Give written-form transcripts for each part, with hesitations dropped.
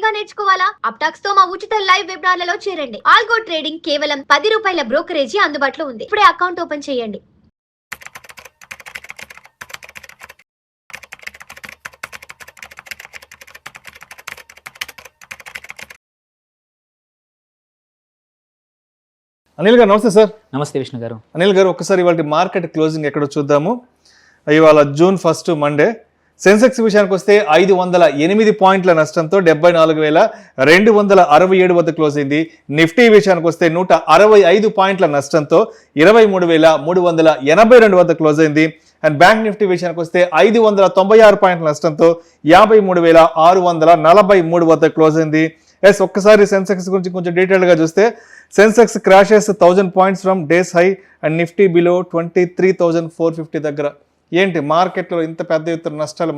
గా నేర్చుకోవాలా? అప్టాక్స్ తో మా ఉచిత లైవ్ వెబినార్లలో చేరండి. ఆల్గో ట్రేడింగ్ కేవలం ₹10 బ్రోకరేజీ అందుబాటులో ఉంది. ఇప్పుడే అకౌంట్ ఓపెన్ చేయండి. అనిల్ గారు నమస్తే సార్. నమస్తే విష్ణు గారు. అనిల్ గారు ఒక్కసారి ఇవాళ మార్కెట్ క్లోజింగ్ ఎక్కడో చూద్దాము. ఇవాళ జూన్ 1 మండే. సెన్సెక్స్ విషయానికి వస్తే 508 పాయింట్ల నష్టంతో 74,267 వద్ద క్లోజ్ అయింది. నిఫ్టీ విషయానికి వస్తే 165 పాయింట్ల నష్టంతో 23,382 వద్ద క్లోజ్ అయింది. అండ్ బ్యాంక్ నిఫ్టీ విషయానికి వస్తే 596 పాయింట్ల నష్టంతో 53,643 వద్ద క్లోజ్ అయింది. ఒక్కసారి సెన్సెక్స్ గురించి కొంచెం డీటెయిల్గా చూస్తే Sensex crashes 1000 points from days high and Nifty below 23,450 దగ్గర. ఏంటి మార్కెట్లో ఇంత పెద్ద ఎత్తున నష్టాలు,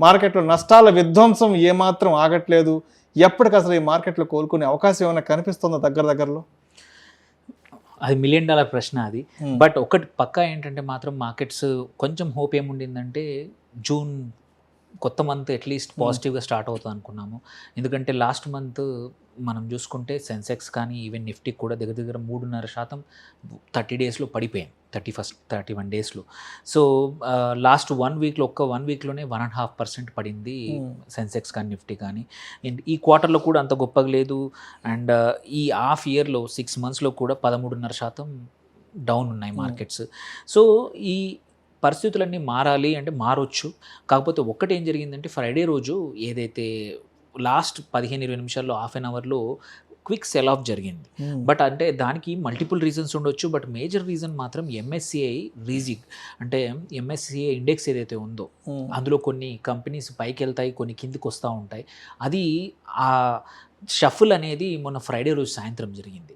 మార్కెట్లో నష్టాల విధ్వంసం ఏమాత్రం ఆగట్లేదు. ఎప్పటికి అసలు ఈ మార్కెట్లో కోలుకునే అవకాశం ఏమైనా కనిపిస్తుందో దగ్గరలో? అది $1 మిలియన్ ప్రశ్న అది. బట్ ఒకటి పక్కా ఏంటంటే మాత్రం మార్కెట్స్ కొంచెం హోప్ ఏముండిందంటే జూన్ కొత్త మంత్ అట్లీస్ట్ పాజిటివ్గా స్టార్ట్ అవుతుంది అనుకున్నాము. ఎందుకంటే లాస్ట్ మంత్ మనం చూసుకుంటే సెన్సెక్స్ కానీ ఈవెన్ నిఫ్టీ కూడా దగ్గర 3.5% 30 డేస్లో పడిపోయాయి. 31 డేస్లో. సో లాస్ట్ 1 వీక్లో ఒక్క 1 వీక్లోనే 1.5% పడింది సెన్సెక్స్ కానీ నిఫ్టీ కానీ. అండ్ ఈ క్వార్టర్లో కూడా అంత గొప్పగా లేదు. అండ్ ఈ హాఫ్ ఇయర్లో 6 మంత్స్లో కూడా 13.5% డౌన్ ఉన్నాయి మార్కెట్స్. సో ఈ పరిస్థితులన్నీ మారాలి అంటే మారొచ్చు. కాకపోతే ఒక్కటి ఏం జరిగిందంటే ఫ్రైడే రోజు ఏదైతే లాస్ట్ 15-20 నిమిషాల్లో హాఫ్ అన్ అవర్లో క్విక్ సెల్ ఆఫ్ జరిగింది. బట్ అంటే దానికి మల్టిపుల్ రీజన్స్ ఉండొచ్చు. బట్ మేజర్ రీజన్ మాత్రం ఎంఎస్సిఐ రీజిగ్, అంటే ఎంఎస్సిఐ ఇండెక్స్ ఏదైతే ఉందో అందులో కొన్ని కంపెనీస్ పైకి వెళ్తాయి, కొన్ని కిందికి వస్తూ ఉంటాయి. అది ఆ షఫుల్ అనేది మొన్న ఫ్రైడే రోజు సాయంత్రం జరిగింది.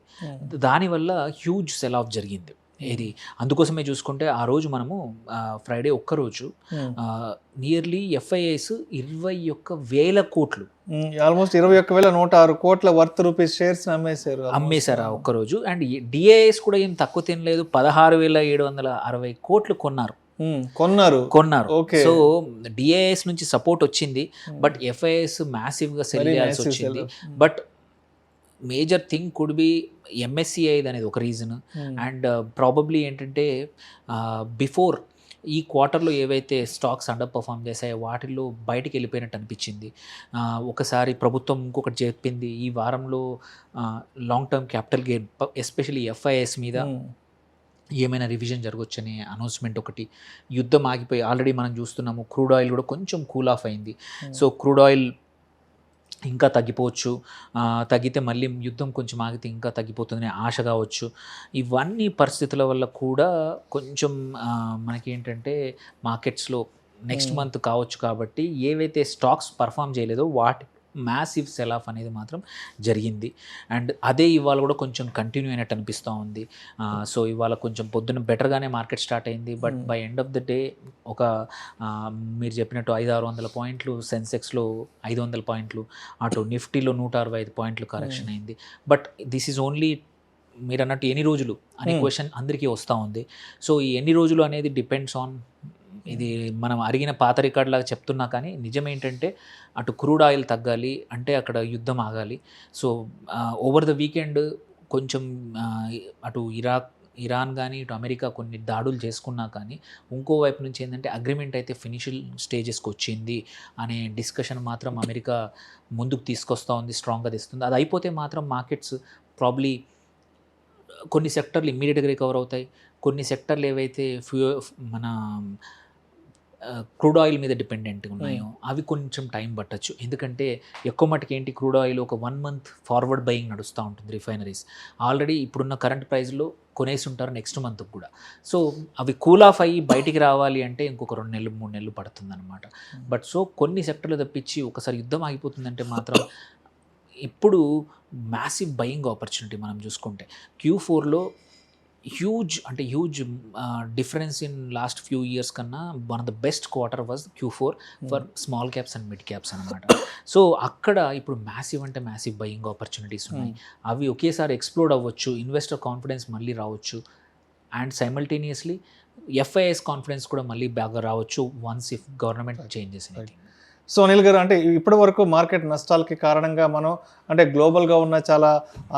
దానివల్ల హ్యూజ్ సెల్ ఆఫ్ జరిగింది. ఇది అందుకోసమే చూసుకుంటే ఆ రోజు మనము ఫ్రైడే ఒక్కరోజు నియర్లీ ఎఫ్ఐఐస్ 21,000 కోట్లు, ఆల్మోస్ట్ 21,106 కోట్ల వర్త్ రూపీస్ షేర్స్ అమ్మేశారు ఆ ఒక్కరోజు. అండ్ డిఐఎస్ కూడా ఏం తక్కువ తినలేదు, 16,760 కోట్లు కొన్నారు. సో డిఐఎస్ నుంచి సపోర్ట్ వచ్చింది. బట్ ఎఫ్ఐఎస్ మ్యాసివ్గా సెల్ చేయాల్సి వచ్చింది. But major thing could be MSCI అనేది ఒక రీజన్. అండ్ ప్రాబబ్లీ ఏంటంటే బిఫోర్ ఈ క్వార్టర్లో ఏవైతే స్టాక్స్ అండర్ పర్ఫామ్ చేశాయో వాటిల్లో బయటికి వెళ్ళిపోయినట్టు అనిపించింది. ఒకసారి ప్రభుత్వం ఇంకొకటి చెప్పింది, ఈ వారంలో long term capital gain especially FIs మీద ఏమైనా రివిజన్ జరగవచ్చనే అనౌన్స్మెంట్ ఒకటి. యుద్ధం ఆగిపోయి ఆల్రెడీ మనం చూస్తున్నాము. క్రూడ్ ఆయిల్ కూడా కొంచెం కూల్ ఆఫ్ అయింది. సో క్రూడ్ ఆయిల్ ఇంకా తగ్గిపోవచ్చు, తగ్గితే మళ్ళీ యుద్ధం కొంచెం ఆగితే ఇంకా తగ్గిపోతుందనే ఆశ కావచ్చు. ఇవన్నీ పరిస్థితుల వల్ల కూడా కొంచెం మనకేంటంటే మార్కెట్స్లో నెక్స్ట్ మంత్ కావచ్చు కాబట్టి ఏవైతే స్టాక్స్ పర్ఫామ్ చేయలేదో వాటి మ్యాసివ్ సెల్ ఆఫ్ అనేది మాత్రం జరిగింది. అండ్ అదే ఇవాళ కూడా కొంచెం కంటిన్యూ అయినట్టు అనిపిస్తూ ఉంది. సో ఇవాళ కొంచెం పొద్దున్న బెటర్గానే మార్కెట్ స్టార్ట్ అయింది. But by end of the day ఒక మీరు చెప్పినట్టు 500-600 పాయింట్లు సెన్సెక్స్లో, 500 పాయింట్లు అటు నిఫ్టీలో 165 పాయింట్లు కరెక్షన్ అయింది. బట్ దిస్ ఈజ్ ఓన్లీ మీరు అన్నట్టు ఎన్ని రోజులు అనే క్వశ్చన్ అందరికీ వస్తూ ఉంది. సో ఈ ఎన్ని రోజులు అనేది డిపెండ్స్ ఆన్, ఇది మనం అరిగిన పాత రికార్డ్ లాగా చెప్తున్నా కానీ నిజం ఏంటంటే అటు క్రూడ్ ఆయిల్ తగ్గాలి అంటే అక్కడ యుద్ధం ఆగాలి. సో ఓవర్ ద వీకెండ్ కొంచెం అటు ఇరాన్ కానీ ఇటు అమెరికా కొన్ని దాడులు చేసుకున్నా కానీ ఇంకోవైపు నుంచి ఏంటంటే అగ్రిమెంట్ అయితే ఫినిషియల్ స్టేజెస్కి వచ్చింది అనే డిస్కషన్ మాత్రం అమెరికా ముందుకు తీసుకొస్తూ ఉంది, స్ట్రాంగ్గా తెస్తుంది. అది అయిపోతే మాత్రం మార్కెట్స్ ప్రాబ్లీ కొన్ని సెక్టర్లు ఇమ్మీడియట్గా రికవర్ అవుతాయి. కొన్ని సెక్టర్లు ఏవైతే మన క్రూడ్ ఆయిల్ మీద డిపెండెంట్గా ఉన్నాయో అవి కొంచెం టైం పట్టచ్చు. ఎందుకంటే ఎక్కువ మటుకు ఏంటి, క్రూడ్ ఆయిల్ ఒక 1 మంత్ ఫార్వర్డ్ బయింగ్ నడుస్తూ ఉంటుంది. రిఫైనరీస్ ఆల్రెడీ ఇప్పుడున్న కరెంట్ ప్రైస్లో కొనేసి ఉంటారు నెక్స్ట్ మంత్కి కూడా. సో అవి కూల్ ఆఫ్ అయ్యి బయటికి రావాలి అంటే ఇంకొక 2 నెలలు 3 నెలలు పడుతుంది అనమాట. బట్ సో కొన్ని సెక్టర్లు తప్పించి ఒకసారి యుద్ధం ఆగిపోతుందంటే మాత్రం ఇప్పుడు మ్యాసివ్ బయింగ్ ఆపర్చునిటీ మనం చూసుకుంటే Q4లో huge difference in last few years కన్నా one of the best quarter was Q4 for small caps and mid caps అనమాట. సో అక్కడ ఇప్పుడు మ్యాసివ్ బయింగ్ ఆపర్చునిటీస్ ఉన్నాయి. అవి ఒకేసారి ఎక్స్ప్లోడ్ అవ్వచ్చు, ఇన్వెస్టర్ కాన్ఫిడెన్స్ మళ్ళీ రావచ్చు. అండ్ సైమల్టేనియస్లీ ఎఫ్ఐఎస్ కాన్ఫిడెన్స్ కూడా మళ్ళీ బాగా రావచ్చు once if government changes anything. So Anil గారు, అంటే ఇప్పటి వరకు మార్కెట్ నష్టాలకి కారణంగా మనం అంటే గ్లోబల్గా ఉన్న చాలా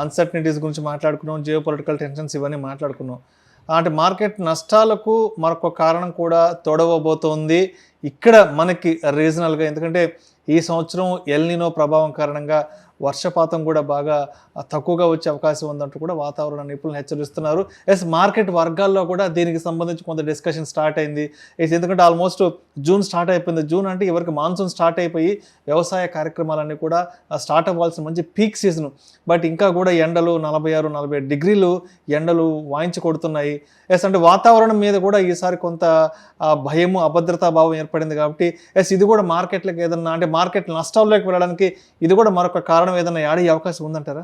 అన్సర్టనిటీస్ గురించి మాట్లాడుకున్నాం, జియో పొలిటికల్ టెన్షన్స్ ఇవన్నీ మాట్లాడుకున్నాం. అంటే మార్కెట్ నష్టాలకు మరొక కారణం కూడా తోడవబోతోంది ఇక్కడ మనకి రీజనల్గా. ఎందుకంటే ఈ సంవత్సరం ఎల్ నినో ప్రభావం కారణంగా వర్షపాతం కూడా బాగా తక్కువగా వచ్చే అవకాశం ఉందంటూ కూడా వాతావరణ నిపుణులు హెచ్చరిస్తున్నారు. మార్కెట్ వర్గాల్లో కూడా దీనికి సంబంధించి కొంత డిస్కషన్ స్టార్ట్ అయింది. ఎందుకంటే ఆల్మోస్ట్ జూన్ స్టార్ట్ అయిపోయింది. జూన్ అంటే ఎవరికి మాన్సూన్ స్టార్ట్ అయిపోయి వ్యవసాయ కార్యక్రమాలన్నీ కూడా స్టార్ట్ అవ్వాల్సిన మంచి పీక్ సీజన్. బట్ ఇంకా కూడా ఎండలు 46-47 డిగ్రీలు ఎండలు వాయించి కొడుతున్నాయి. అంటే వాతావరణం మీద కూడా ఈసారి కొంత భయము, అభద్రతా భావం ఏర్పడింది. కాబట్టి ఇది కూడా మార్కెట్లకు ఏదన్నా అంటే మార్కెట్ నష్టాల్లోకి వెళ్ళడానికి ఇది కూడా మరొక కారణం ఏదైనా యాడ్ అయ్యే అవకాశం ఉందంటారా?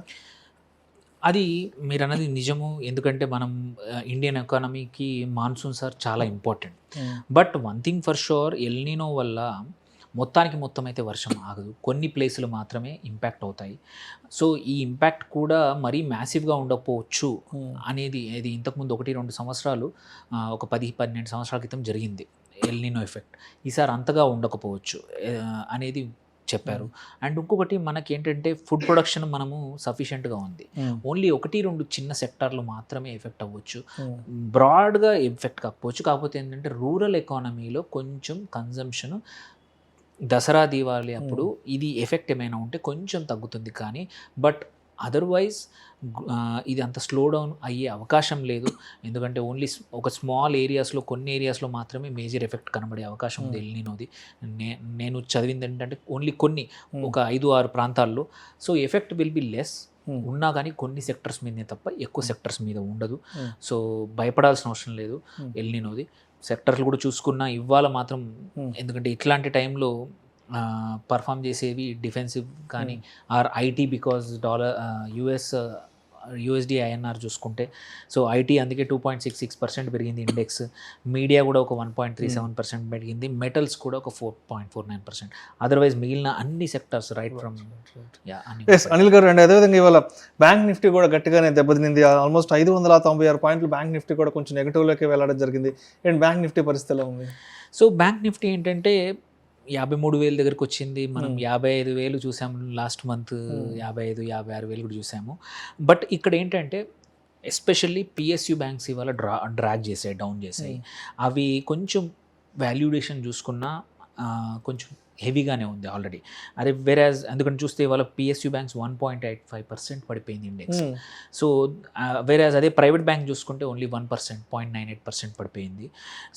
అది మీరు అన్నది నిజము. ఎందుకంటే మనం ఇండియన్ ఎకానమీకి మాన్సూన్ సార్ చాలా important. But one thing for sure, El Nino వల్ల మొత్తం అయితే వర్షం ఆగదు. కొన్ని ప్లేసులు మాత్రమే ఇంపాక్ట్ అవుతాయి. సో ఈ ఇంపాక్ట్ కూడా మరీ మ్యాసివ్గా ఉండకపోవచ్చు అనేది ఇది ఇంతకుముందు 1-2 సంవత్సరాలు, ఒక 10-12 సంవత్సరాల క్రితం జరిగింది ఎల్ నినో ఎఫెక్ట్. ఈసారి అంతగా ఉండకపోవచ్చు అనేది చెప్పారు. అండ్ ఇంకొకటి మనకి ఏంటంటే ఫుడ్ ప్రొడక్షన్ మనము సఫిషియెంట్గా ఉంది. ఓన్లీ 1-2 చిన్న సెక్టార్లు మాత్రమే ఎఫెక్ట్ అవ్వచ్చు, బ్రాడ్గా ఎఫెక్ట్ కాకపోవచ్చు. కాకపోతే ఏంటంటే రూరల్ ఎకానమీలో కొంచెం కన్జంప్షన్ దసరా దీవాళి అప్పుడు ఇది ఎఫెక్ట్ ఏమైనా ఉంటే కొంచెం తగ్గుతుంది. కానీ బట్ అదర్వైజ్ ఇది అంత స్లో డౌన్ అయ్యే అవకాశం లేదు. ఎందుకంటే ఓన్లీ ఒక స్మాల్ ఏరియాస్లో, కొన్ని ఏరియాస్లో మాత్రమే మేజర్ ఎఫెక్ట్ కనబడే అవకాశం ఉంది ఎల్ నినోది. నేను చదివింది ఏంటంటే ఓన్లీ కొన్ని ఒక 5-6 ప్రాంతాల్లో. So effect will be less ఉన్నా కానీ కొన్ని సెక్టర్స్ మీదనే తప్ప ఎక్కువ సెక్టర్స్ మీద ఉండదు. సో భయపడాల్సిన అవసరం లేదు ఎల్ నినోది. సెక్టర్లు కూడా చూసుకున్నా ఇవాళ మాత్రం, ఎందుకంటే ఇట్లాంటి టైంలో పర్ఫామ్ చేసేవి డిఫెన్సివ్ కానీ or IT, because USD INR చూసుకుంటే. సో ఐటీ అందుకే 2.66% పెరిగింది ఇండెక్స్. మీడియా కూడా ఒక 1.37% పెరిగింది. మెటల్స్ కూడా ఒక 4.49%. అదర్వైజ్ మిగిలిన అన్ని సెక్టర్స్ రైట్ ఫ్రమ్ అనిల్ గారు. అండ్ అదేవిధంగా ఇవాళ బ్యాంక్ నిఫ్టీ కూడా గట్టిగానే దెబ్బతినింది. ఆల్మోస్ట్ 596 పాయింట్లు బ్యాంక్ నిఫ్టీ కూడా కొంచెం నెగిటివ్లోకి వెళ్ళడం జరిగింది. అండ్ బ్యాంక్ నిఫ్టీ పరిస్థితి ఎలా ఉంది? సో బ్యాంక్ నిఫ్టీ ఏంటంటే 53,000 దగ్గరికి వచ్చింది. మనం 55,000 చూసాము లాస్ట్ మంత్, 55,000-56,000 కూడా చూసాము. బట్ ఇక్కడ ఏంటంటే ఎస్పెషల్లీ పిఎస్యు బ్యాంక్స్ ఇవాళ డ్రాగ్ చేసాయి, డౌన్ చేసాయి. అవి కొంచెం వాల్యుయేషన్ చూసుకున్నా కొంచెం హెవీగానే ఉంది ఆల్రెడీ. అదే వేరేజ్ అందుకని చూస్తే ఇవాళ పిఎస్యు బ్యాంక్స్ 1.85% పడిపోయింది ఇండెక్స్. సో వేరేజ్ అదే ప్రైవేట్ బ్యాంక్ చూసుకుంటే ఓన్లీ 1%, 0.98% పడిపోయింది.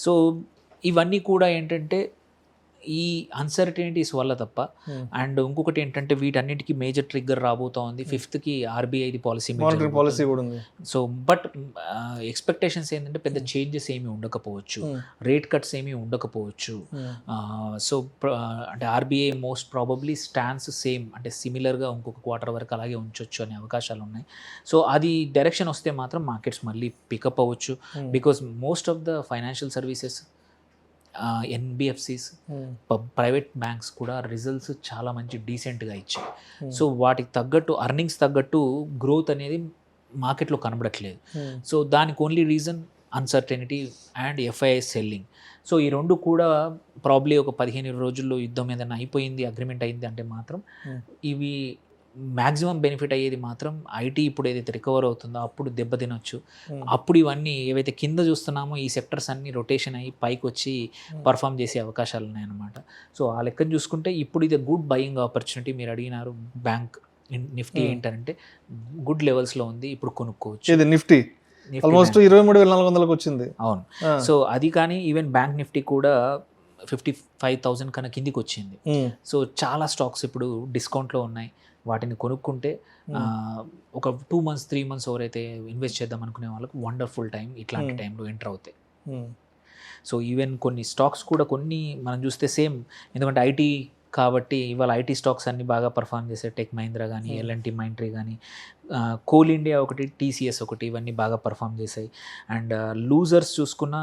సో ఇవన్నీ కూడా ఏంటంటే ఈ అన్సర్టనిటీస్ వల్ల తప్ప. అండ్ ఇంకొకటి ఏంటంటే వీటన్నిటికీ మేజర్ ట్రిగ్గర్ రాబోతోంది 5th ఆర్బీఐది పాలసీ కూడా ఉంది. సో బట్ ఎక్స్పెక్టేషన్స్ ఏంటంటే పెద్ద చేంజెస్ ఏమీ ఉండకపోవచ్చు, రేట్ కట్స్ ఏమీ ఉండకపోవచ్చు. సో అంటే RBI most probably stance same, అంటే సిమిలర్గా ఇంకొక క్వార్టర్ వరకు అలాగే ఉంచవచ్చు అనే అవకాశాలు ఉన్నాయి. సో అది డైరెక్షన్ వస్తే మాత్రం మార్కెట్స్ మళ్ళీ పికప్ అవ్వచ్చు. Because most of the financial services, NBFCs, private banks కూడా రిజల్ట్స్ చాలా మంచి డీసెంట్గా ఇచ్చాయి. సో వాటికి తగ్గట్టు అర్నింగ్స్ తగ్గట్టు గ్రోత్ అనేది మార్కెట్లో కనబడట్లేదు. సో దానికి only reason uncertainty and FIs selling. So ఈ రెండు కూడా ప్రాబ్లీ ఒక 15 రోజుల్లో యుద్ధం ఏదైనా అయిపోయింది, అగ్రిమెంట్ అయింది అంటే మాత్రం ఇవి మ్యాక్సిమం బెనిఫిట్ అయ్యేది మాత్రం ఐటీ ఇప్పుడు ఏదైతే రికవర్ అవుతుందో అప్పుడు దెబ్బతినొచ్చు. అప్పుడు ఇవన్నీ ఏవైతే కింద చూస్తున్నామో ఈ సెక్టర్స్ అన్నీ రొటేషన్ అయ్యి పైకి వచ్చి పర్ఫామ్ చేసే అవకాశాలు ఉన్నాయన్నమాట. సో ఆ లెక్కను చూసుకుంటే ఇప్పుడు ఇది గుడ్ బయింగ్ ఆపర్చునిటీ. మీరు అడిగినారు బ్యాంక్ నిఫ్టీ ఏంటంటే గుడ్ లెవెల్స్లో ఉంది, ఇప్పుడు కొనుక్కోవచ్చు. ఇది నిఫ్టీ ఆల్మోస్ట్ 23,400కి వచ్చింది. అవును. సో అది కానీ ఈవెన్ బ్యాంక్ నిఫ్టీ కూడా 55,000 కన్నా కిందికి వచ్చింది. సో చాలా స్టాక్స్ ఇప్పుడు డిస్కౌంట్లో ఉన్నాయి. వాటిని కొనుక్కుంటే ఒక 2 months 3 months ఎవరైతే ఇన్వెస్ట్ చేద్దాం అనుకునే వాళ్ళకు వండర్ఫుల్ టైం ఇట్లాంటి టైంలో ఎంటర్ అవుతాయి. సో ఈవెన్ కొన్ని స్టాక్స్ కూడా కొన్ని మనం చూస్తే సేమ్, ఎందుకంటే ఐటీ కాబట్టి ఇవాళ ఐటీ స్టాక్స్ అన్ని బాగా పర్ఫామ్ చేసే టెక్ మహీంద్రా కానీ, ఎల్ఎన్టీ మైంట్రీ కానీ, కోల్ ఇండియా ఒకటి, టీసీఎస్ ఒకటి, ఇవన్నీ బాగా పర్ఫామ్ చేశాయి. అండ్ లూజర్స్ చూసుకున్న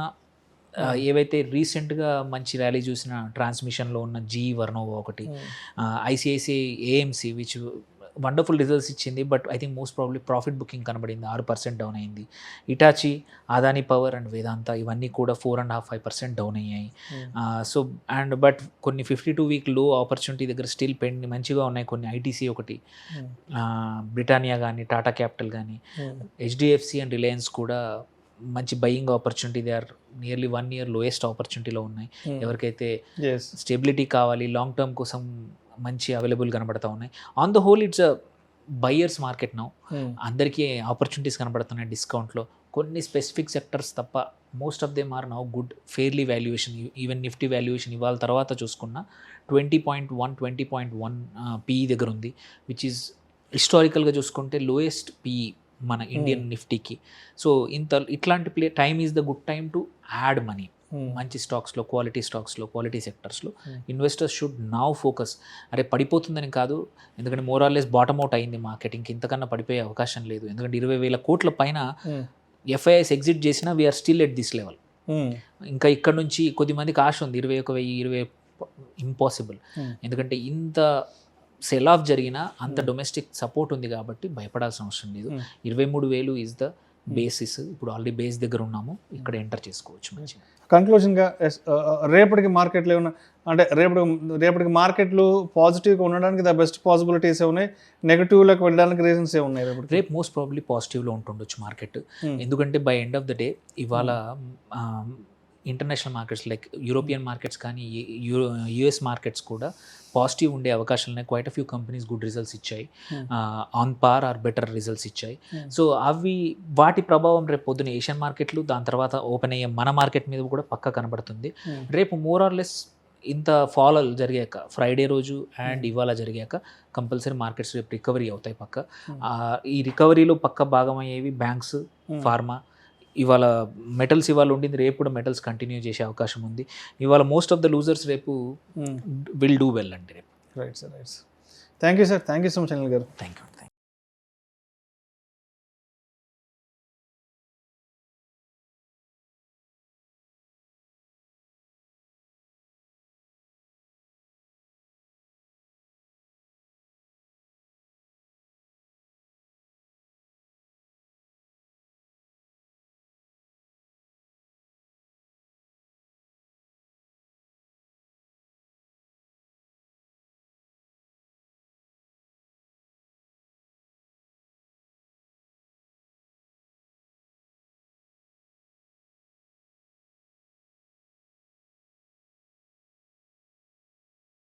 ఏవైతే రీసెంట్గా మంచి ర్యాలీ చూసిన ట్రాన్స్మిషన్లో ఉన్న జీ వర్నోవా ఒకటి, ICICI AMC which wonderful results ఇచ్చింది, but I think most probably profit booking కనబడింది, 6% డౌన్ అయింది. Hitachi, Adani power and Vedanta ఇవన్నీ కూడా 4.5-5% డౌన్ అయ్యాయి. సో బట్ కొన్ని 52-week లో ఆపర్చునిటీ దగ్గర స్టిల్ పెండ్ మంచిగా ఉన్నాయి. కొన్ని ఐటీసీ ఒకటి, బ్రిటానియా కానీ, టాటా క్యాపిటల్ కానీ, హెచ్డిఎఫ్సి అండ్ రిలయన్స్ కూడా మంచి buying opportunity. They are nearly 1 year lowest ఆపర్చునిటీలో ఉన్నాయి. ఎవరికైతే స్టెబిలిటీ కావాలి, లాంగ్ టర్మ్ కోసం మంచి అవైలబుల్ కనబడతా ఉన్నాయి. On the whole it's a buyers market now. అందరికీ ఆపర్చునిటీస్ కనబడుతున్నాయి డిస్కౌంట్లో. కొన్ని స్పెసిఫిక్ సెక్టర్స్ తప్ప most of them are now good, fairly valuation. Even Nifty valuation ఇవాళ తర్వాత చూసుకున్న 20.1 PE దగ్గర ఉంది, విచ్ ఈజ్ హిస్టారికల్గా చూసుకుంటే లోయెస్ట్ PE మన ఇండియన్ నిఫ్టీకి. సో ఇట్లాంటి time is the good time to add money. మంచి స్టాక్స్లో, క్వాలిటీ స్టాక్స్లో, క్వాలిటీ సెక్టర్స్లో ఇన్వెస్టర్స్ షుడ్ నౌ ఫోకస్. అరే పడిపోతుందని కాదు, ఎందుకంటే more or less bottom out అయింది మార్కెట్, ఇంతకన్నా పడిపోయే అవకాశం లేదు. ఎందుకంటే 20,000 కోట్ల పైన ఎఫ్ఐఎస్ ఎగ్జిట్ చేసినా we're still at this level. ఇంకా ఇక్కడ నుంచి కొద్దిమందికి ఆశ ఉంది, 21,000 ఇంపాసిబుల్. ఎందుకంటే ఇంత సెల్ ఆఫ్ జరిగినా అంత డొమెస్టిక్ సపోర్ట్ ఉంది కాబట్టి భయపడాల్సిన అవసరం లేదు. 23,000 ఈజ్ ద బేసిస్. ఇప్పుడు ఆల్రెడీ బేస్ దగ్గర ఉన్నాము, ఇక్కడ ఎంటర్ చేసుకోవచ్చు మంచిగా. కంక్లూజన్గా రేపటికి మార్కెట్లు ఏమన్నా అంటే రేపటికి మార్కెట్లు పాజిటివ్గా ఉండడానికి ద బెస్ట్ పాసిబిలిటీస్ ఉన్నాయి, నెగిటివ్లోకి వెళ్ళడానికి రీజన్స్ ఏమున్నాయి? రేపు మోస్ట్ ప్రాబ్లీ పాజిటివ్లో ఉంటుండొచ్చు మార్కెట్. ఎందుకంటే by end of the day ఇవాళ international markets like European markets కానీ, యుఎస్ మార్కెట్స్ కూడా పాజిటివ్ ఉండే అవకాశాలు ఉన్నాయి. Quite a few companies good results ఇచ్చాయి, on par or better results ఇచ్చాయి. సో వాటి ప్రభావం రేపు పొద్దున ఏషియన్ మార్కెట్లు, దాని తర్వాత ఓపెన్ అయ్యే మన మార్కెట్ మీద కూడా పక్కా కనబడుతుంది. రేపు మోర్ ఆర్ లెస్ ఇంత ఫాల్ జరిగాక, ఫ్రైడే రోజు అండ్ ఇవాళ జరిగాక కంపల్సరీ మార్కెట్స్ రేపు రికవరీ అవుతాయి పక్క. ఈ రికవరీలో పక్క భాగం అయ్యేవి బ్యాంక్స్, ఫార్మా. ఇవాళ మెటల్స్ ఇవాళ ఉండింది, రేపు కూడా మెటల్స్ కంటిన్యూ చేసే అవకాశం ఉంది. ఇవాళ మోస్ట్ ఆఫ్ ద లూజర్స్ రేపు విల్ డూ వెల్ అండి రేపు. Right sir, right. Thank you sir, thank you so much Anil గారు. Thank you.